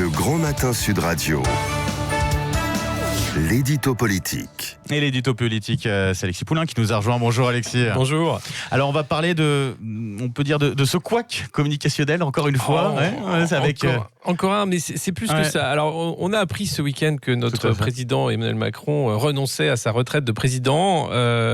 Le Grand Matin Sud Radio. L'édito politique. Et l'édito politique, c'est Alexis Poulain qui nous a rejoint. Bonjour Alexis. Bonjour. Alors on va parler de ce couac communicationnel encore une fois. Encore un, mais c'est plus que ça. Alors on a appris ce week-end que notre président Emmanuel Macron renonçait à sa retraite de président.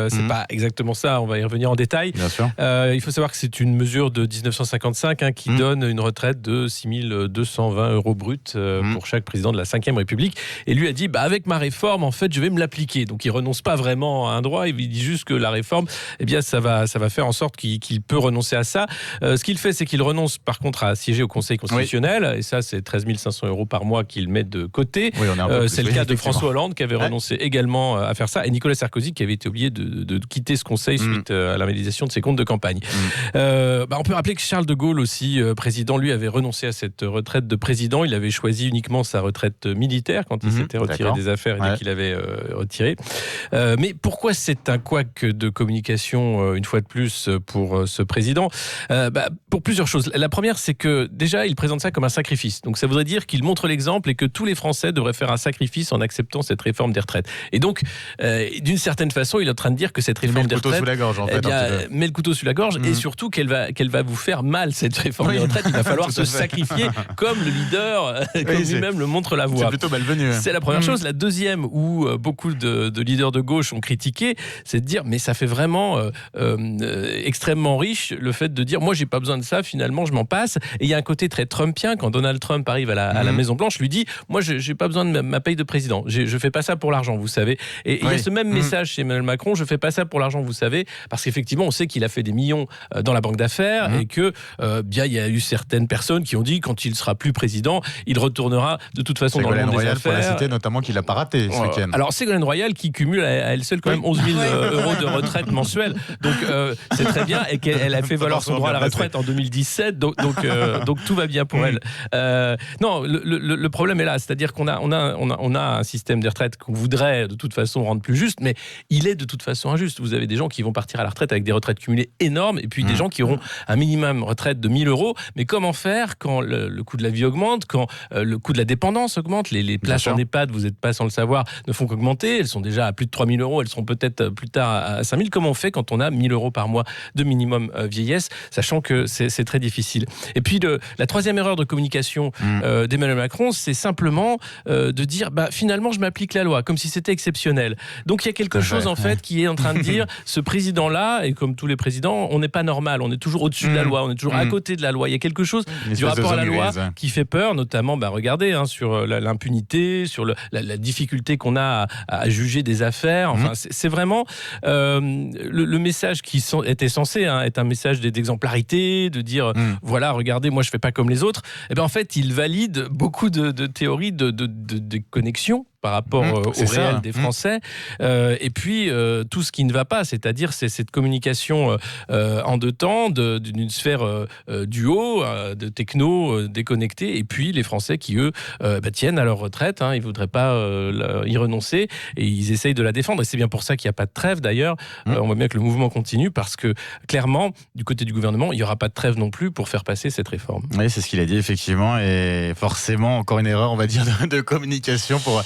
C'est pas exactement ça, on va y revenir en détail. Bien sûr. Il faut savoir que c'est une mesure de 1955 qui donne une retraite de 6 220 € brut pour chaque président de la 5e République. Et lui a dit, avec ma réforme, en fait, je vais me l'appliquer. Donc il renonce pas vraiment à un droit, il dit juste que la réforme, ça va faire en sorte qu'il peut renoncer à ça. Ce qu'il fait, c'est qu'il renonce par contre à siéger au Conseil constitutionnel, et ça c'est 13 500 € par mois qu'il met de côté. Oui, c'est le cas de François Hollande qui avait renoncé également à faire ça, et Nicolas Sarkozy qui avait été obligé de quitter ce Conseil suite à la réalisation de ses comptes de campagne. On peut rappeler que Charles de Gaulle aussi, président, lui avait renoncé à cette retraite de président. Il avait choisi uniquement sa retraite militaire quand il s'était retiré des affaires et dès qu'il avait retiré. Mais pourquoi c'est un couac de communication, une fois de plus, pour ce président ? Pour plusieurs choses. La première, c'est que déjà, il présente ça comme un sacrifice. Donc ça voudrait dire qu'il montre l'exemple et que tous les Français devraient faire un sacrifice en acceptant cette réforme des retraites. Et donc, d'une certaine façon, il est en train de dire que cette réforme des retraites met le couteau sous la gorge et surtout qu'elle va vous faire mal, cette réforme des retraites. Il va falloir se sacrifier comme le leader, comme lui-même le montre la voie. C'est plutôt malvenu. C'est la première chose. La deuxième, où beaucoup de leaders de gauche ont critiqué, c'est de dire mais ça fait vraiment extrêmement riche le fait de dire moi j'ai pas besoin de ça, finalement je m'en passe. Et il y a un côté très trumpien quand Donald Trump arrive à la Maison Blanche, lui dit moi j'ai pas besoin de ma paye de président, je fais pas ça pour l'argent, vous savez. Et il y a ce même message chez Emmanuel Macron, je fais pas ça pour l'argent, vous savez, parce qu'effectivement on sait qu'il a fait des millions dans la banque d'affaires et que il y a eu certaines personnes qui ont dit quand il sera plus président, il retournera de toute façon dans le monde des affaires. Pour la cité notamment qu'il a pas raté ce week-end. Alors Ségolène Royal qui cumule à elle seule quand même 11 000 € de retraite mensuelle. Donc c'est très bien, et qu'elle a fait valoir son droit à la retraite en 2017. Donc tout va bien pour elle. Non, le problème est là, c'est-à-dire qu'on a un système de retraite qu'on voudrait de toute façon rendre plus juste, mais il est de toute façon injuste. Vous avez des gens qui vont partir à la retraite avec des retraites cumulées énormes, et puis des gens qui auront un minimum retraite de 1 000 €. Mais comment faire quand le coût de la vie augmente, quand le coût de la dépendance augmente, les places en EHPAD, vous n'êtes pas sans le savoir, ne font qu'augmenter. Elles sont déjà à plus de 3 000 €, elles seront peut-être plus tard à 5 000. Comment on fait quand on a 1 000 € par mois de minimum vieillesse, sachant que c'est très difficile. Et puis la troisième erreur de communication d'Emmanuel Macron, c'est simplement de dire finalement je m'applique la loi, comme si c'était exceptionnel. Donc il y a quelque chose en fait qui est en train de dire ce président-là, et comme tous les présidents, on n'est pas normal, on est toujours au-dessus de la loi, on est toujours à côté de la loi. Il y a quelque chose du rapport à la loi qui fait peur, notamment regardez sur l'impunité, sur la difficulté qu'on a à juger des affaires. Enfin, c'est vraiment le message qui était censé être un message d'exemplarité, de dire voilà, regardez, moi je fais pas comme les autres. Et en fait, il valide beaucoup de théories de connexion par rapport au réel des Français, et puis tout ce qui ne va pas, c'est-à-dire c'est cette communication en deux temps, d'une sphère du haut, de techno déconnectés, et puis les Français qui eux tiennent à leur retraite, ils voudraient pas y renoncer, et ils essayent de la défendre, et c'est bien pour ça qu'il n'y a pas de trêve d'ailleurs. On voit bien que le mouvement continue, parce que clairement du côté du gouvernement il n'y aura pas de trêve non plus pour faire passer cette réforme. Oui, c'est ce qu'il a dit effectivement, et forcément encore une erreur on va dire de communication pour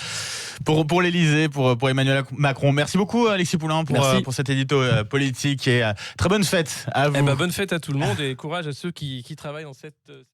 l'Élysée, pour Emmanuel Macron. Merci beaucoup Alexis Poulain pour cet édito politique, et très bonne fête à vous. Bonne fête à tout le monde, et courage à ceux qui travaillent dans cette